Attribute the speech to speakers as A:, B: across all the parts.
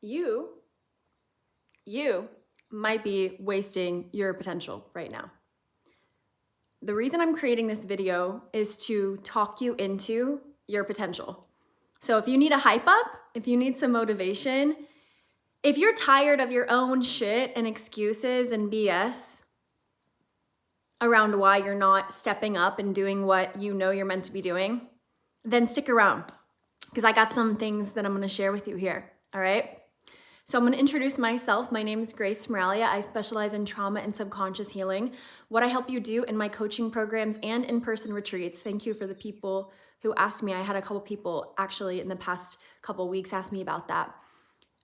A: you might be wasting your potential right now. The reason I'm creating this video is to talk you into your potential. So if you need a hype up, if you need some motivation, if you're tired of your own shit and excuses and BS around why you're not stepping up and doing what you know you're meant to be doing, then stick around because I got some things that I'm going to share with you here. All right. So I'm going to introduce myself. My name is Grace Moralia. I specialize in trauma and subconscious healing. What I help you do in my coaching programs and in-person retreats. Thank you for the people who asked me. I had a couple people actually in the past couple weeks ask me about that.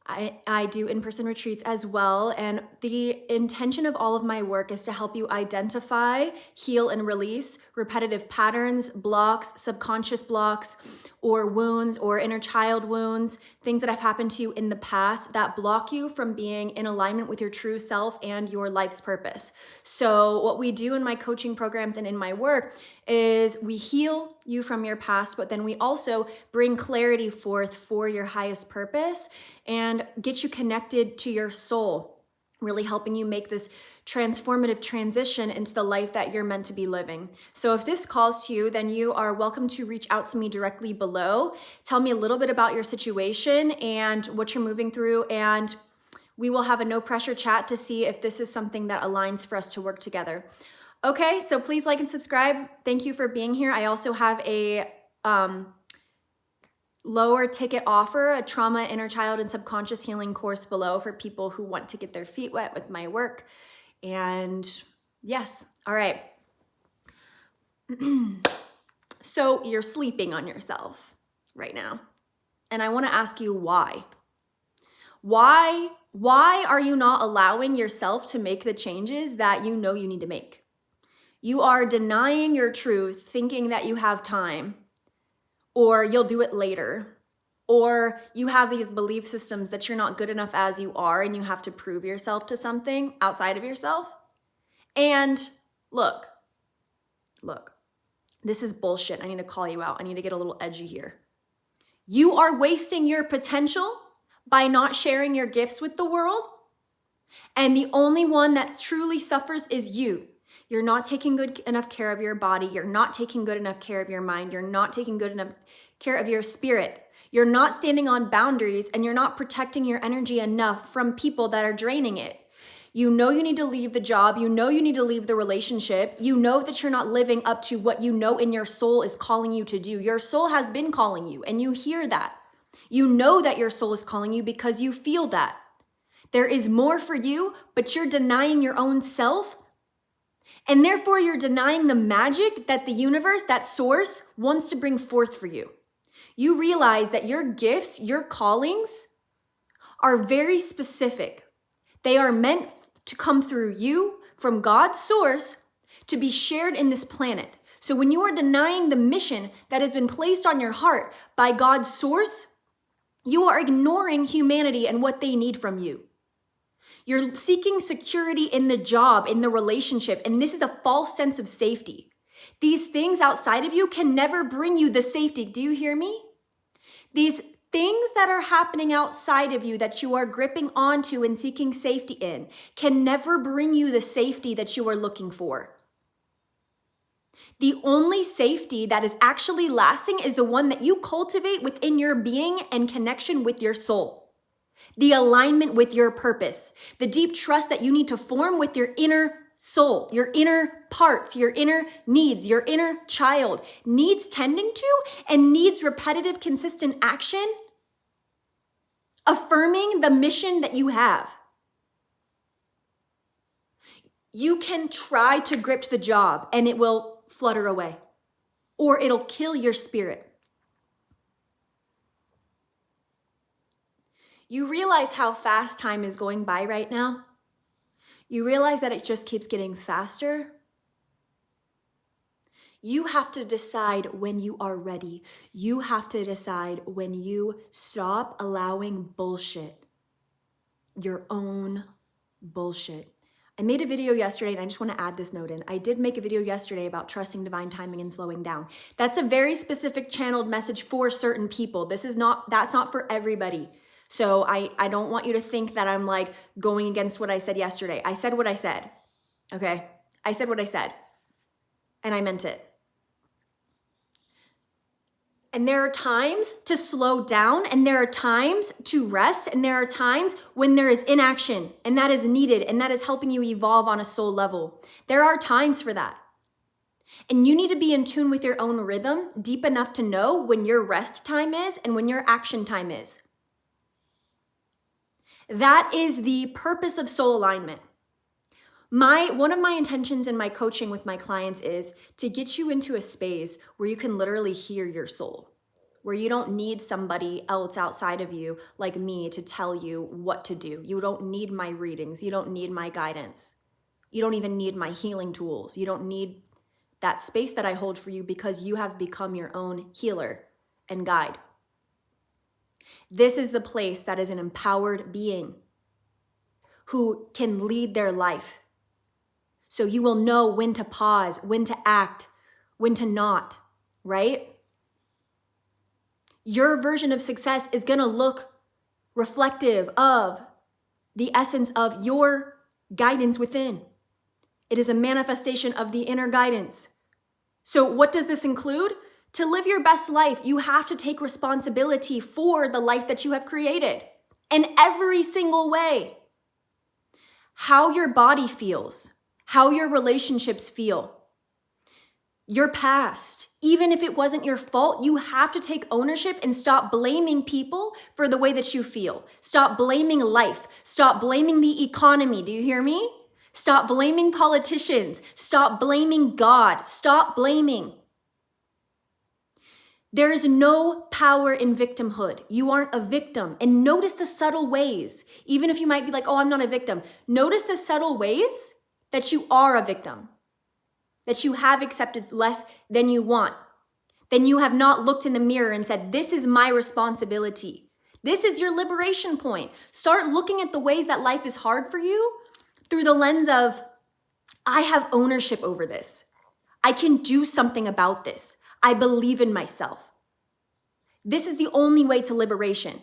A: I do in-person retreats as well, and the intention of all of my work is to help you identify, heal, and release repetitive patterns, blocks, subconscious blocks, or wounds, or inner child wounds, things that have happened to you in the past that block you from being in alignment with your true self and your life's purpose. So what we do in my coaching programs and in my work is we heal you from your past, but then we also bring clarity forth for your highest purpose and get you connected to your soul, really helping you make this transformative transition into the life that you're meant to be living. So if this calls to you, then you are welcome to reach out to me directly below. Tell me a little bit about your situation and what you're moving through, and we will have a no pressure chat to see if this is something that aligns for us to work together. Okay, so please like and subscribe. Thank you for being here. I also have a lower ticket offer, a trauma, inner child, and subconscious healing course below for people who want to get their feet wet with my work. And yes, all right. So you're sleeping on yourself right now. And I want to ask you why. Why are you not allowing yourself to make the changes that you know you need to make? You are denying your truth, thinking that you have time, or you'll do it later, or you have these belief systems that you're not good enough as you are and you have to prove yourself to something outside of yourself. And look, this is bullshit. I need to call you out. I need to get a little edgy here. You are wasting your potential by not sharing your gifts with the world. And the only one that truly suffers is you. You're not taking good enough care of your body. You're not taking good enough care of your mind. You're not taking good enough care of your spirit. You're not standing on boundaries, and you're not protecting your energy enough from people that are draining it. You know you need to leave the job. You know you need to leave the relationship. You know that you're not living up to what you know in your soul is calling you to do. Your soul has been calling you, and you hear that. You know that your soul is calling you because you feel that. There is more for you, but you're denying your own self. And therefore, you're denying the magic that the universe, that source, wants to bring forth for you. You realize that your gifts, your callings, are very specific. They are meant to come through you from God's source to be shared in this planet. So when you are denying the mission that has been placed on your heart by God's source, you are ignoring humanity and what they need from you. You're seeking security in the job, in the relationship, and this is a false sense of safety. These things outside of you can never bring you the safety. Do you hear me? These things that are happening outside of you that you are gripping onto and seeking safety in can never bring you the safety that you are looking for. The only safety that is actually lasting is the one that you cultivate within your being and connection with your soul. The alignment with your purpose, the deep trust that you need to form with your inner soul, your inner parts, your inner needs, your inner child needs tending to and needs repetitive, consistent action, affirming the mission that you have. You can try to grip the job and it will flutter away, or it'll kill your spirit. You realize how fast time is going by right now? You realize that it just keeps getting faster? You have to decide when you are ready. You have to decide when you stop allowing bullshit, your own bullshit. I made a video yesterday, and I just want to add this note in. I did make a video yesterday about trusting divine timing and slowing down. That's a very specific channeled message for certain people. That's not for everybody. So I don't want you to think that I'm like going against what I said yesterday. I said what I said, okay? I said what I said, and I meant it. And there are times to slow down, and there are times to rest, and there are times when there is inaction, and that is needed, and that is helping you evolve on a soul level. There are times for that. And you need to be in tune with your own rhythm, deep enough to know when your rest time is and when your action time is. That is the purpose of soul alignment. One of my intentions in my coaching with my clients is to get you into a space where you can literally hear your soul, where you don't need somebody else outside of you like me to tell you what to do. You don't need my readings. You don't need my guidance. You don't even need my healing tools. You don't need that space that I hold for you because you have become your own healer and guide. This is the place that is an empowered being who can lead their life. So you will know when to pause, when to act, when to not, right? Your version of success is going to look reflective of the essence of your guidance within. It is a manifestation of the inner guidance. So what does this include? To live your best life, you have to take responsibility for the life that you have created in every single way. How your body feels, how your relationships feel, your past, even if it wasn't your fault, you have to take ownership and stop blaming people for the way that you feel. Stop blaming life. Stop blaming the economy. Do you hear me? Stop blaming politicians. Stop blaming God. Stop blaming. There is no power in victimhood. You aren't a victim. And notice the subtle ways. Even if you might be like, oh, I'm not a victim. Notice the subtle ways that you are a victim. That you have accepted less than you want. Then you have not looked in the mirror and said, this is my responsibility. This is your liberation point. Start looking at the ways that life is hard for you through the lens of, I have ownership over this. I can do something about this. I believe in myself. This is the only way to liberation.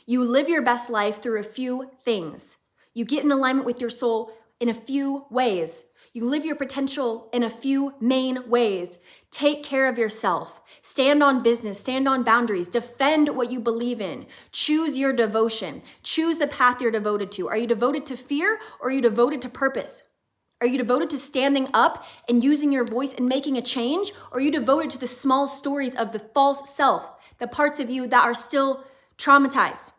A: You live your best life through a few things. You get in alignment with your soul in a few ways. You live your potential in a few main ways. Take care of yourself. Stand on business. Stand on boundaries. Defend what you believe in. Choose your devotion. Choose the path you're devoted to. Are you devoted to fear or are you devoted to purpose? Are you devoted to standing up and using your voice and making a change? Or are you devoted to the small stories of the false self, the parts of you that are still traumatized?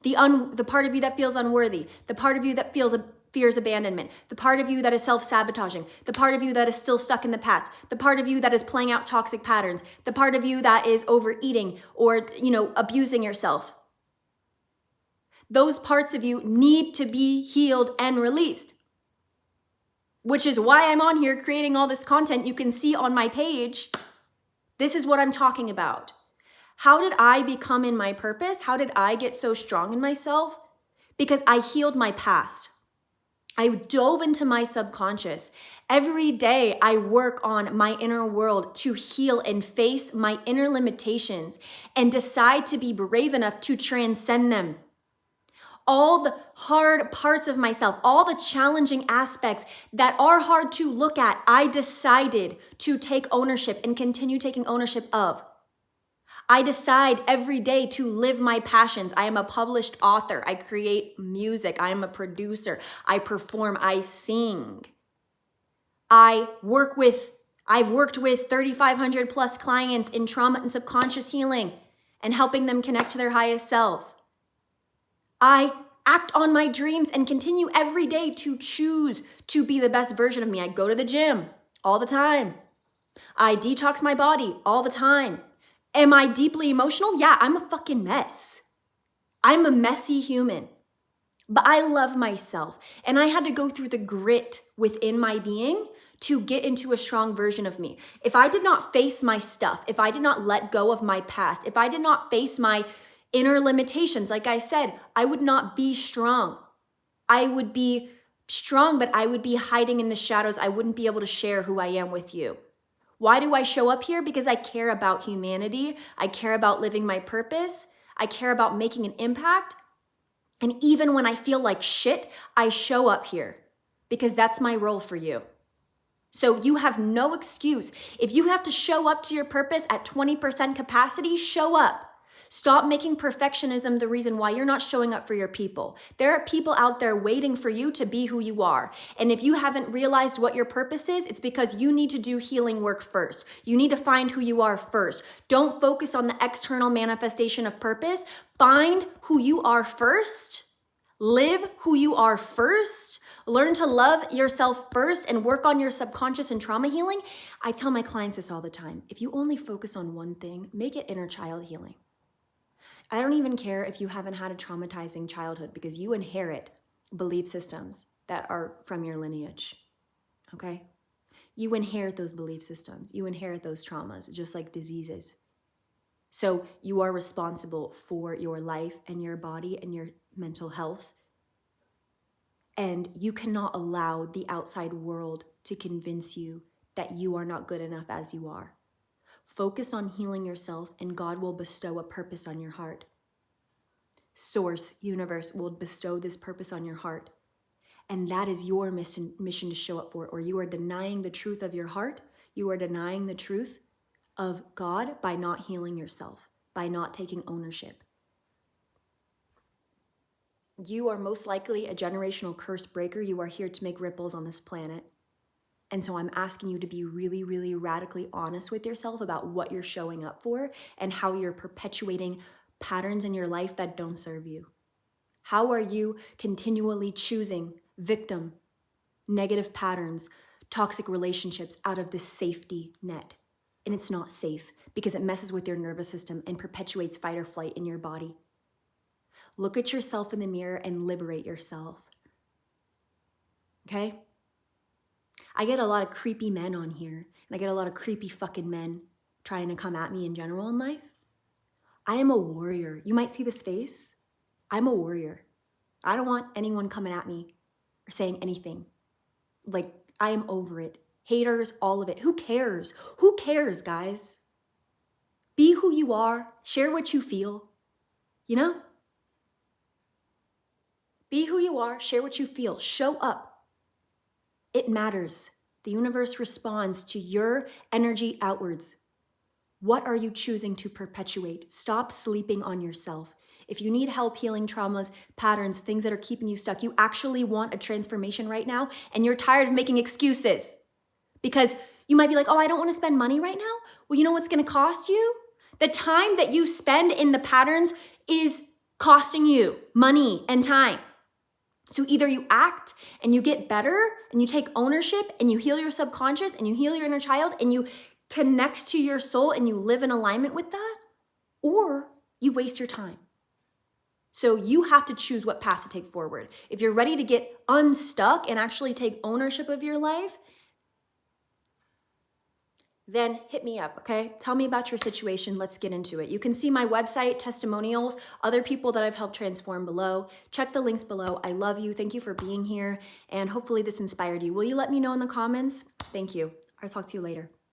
A: The part of you that feels unworthy, the part of you that fears abandonment, the part of you that is self-sabotaging, the part of you that is still stuck in the past, the part of you that is playing out toxic patterns, the part of you that is overeating or, abusing yourself. Those parts of you need to be healed and released. Which is why I'm on here creating all this content you can see on my page. This is what I'm talking about. How did I become in my purpose? How did I get so strong in myself? Because I healed my past. I dove into my subconscious. Every day I work on my inner world to heal and face my inner limitations and decide to be brave enough to transcend them. All the hard parts of myself, all the challenging aspects that are hard to look at, I decided to take ownership and continue taking ownership of. I decide every day to live my passions. I am a published author. I create music. I am a producer. I perform. I sing. I've worked with 3,500 plus clients in trauma and subconscious healing and helping them connect to their highest self. I act on my dreams and continue every day to choose to be the best version of me. I go to the gym all the time. I detox my body all the time. Am I deeply emotional? Yeah, I'm a fucking mess. I'm a messy human. But I love myself. And I had to go through the grit within my being to get into a strong version of me. If I did not face my stuff, if I did not let go of my past, if I did not face my inner limitations, like I said, I would not be strong. I would be strong, but I would be hiding in the shadows. I wouldn't be able to share who I am with you. Why do I show up here? Because I care about humanity. I care about living my purpose. I care about making an impact. And even when I feel like shit, I show up here because that's my role for you. So you have no excuse. If you have to show up to your purpose at 20% capacity, show up. Stop making perfectionism the reason why you're not showing up for your people. There are people out there waiting for you to be who you are. And if you haven't realized what your purpose is, it's because you need to do healing work first. You need to find who you are first. Don't focus on the external manifestation of purpose. Find who you are first. Live who you are first. Learn to love yourself first and work on your subconscious and trauma healing. I tell my clients this all the time. If you only focus on one thing, make it inner child healing. I don't even care if you haven't had a traumatizing childhood because you inherit belief systems that are from your lineage, okay? You inherit those belief systems. You inherit those traumas, just like diseases. So you are responsible for your life and your body and your mental health. And you cannot allow the outside world to convince you that you are not good enough as you are. Focus on healing yourself and God will bestow a purpose on your heart. Source, universe will bestow this purpose on your heart. And that is your mission to show up for, or you are denying the truth of your heart. You are denying the truth of God by not healing yourself, by not taking ownership. You are most likely a generational curse breaker. You are here to make ripples on this planet. And so I'm asking you to be really, really radically honest with yourself about what you're showing up for and how you're perpetuating patterns in your life that don't serve you. How are you continually choosing victim, negative patterns, toxic relationships out of this safety net? And it's not safe because it messes with your nervous system and perpetuates fight or flight in your body. Look at yourself in the mirror and liberate yourself. Okay? I get a lot of creepy men on here, and I get a lot of creepy fucking men trying to come at me in general in life. I am a warrior. You might see this face. I'm a warrior. I don't want anyone coming at me or saying anything. Like, I am over it. Haters, all of it. Who cares? Who cares, guys? Be who you are. Share what you feel. You know? Be who you are. Share what you feel. Show up. It matters. The universe responds to your energy outwards. What are you choosing to perpetuate? Stop sleeping on yourself. If you need help healing traumas, patterns, things that are keeping you stuck, you actually want a transformation right now, and you're tired of making excuses. Because you might be like, oh, I don't want to spend money right now. Well, you know what's going to cost you? The time that you spend in the patterns is costing you money and time. So either you act and you get better and you take ownership and you heal your subconscious and you heal your inner child and you connect to your soul and you live in alignment with that, or you waste your time. So you have to choose what path to take forward. If you're ready to get unstuck and actually take ownership of your life, then hit me up, okay? Tell me about your situation. Let's get into it. You can see my website, testimonials, other people that I've helped transform below. Check the links below. I love you. Thank you for being here. And hopefully this inspired you. Will you let me know in the comments? Thank you. I'll talk to you later.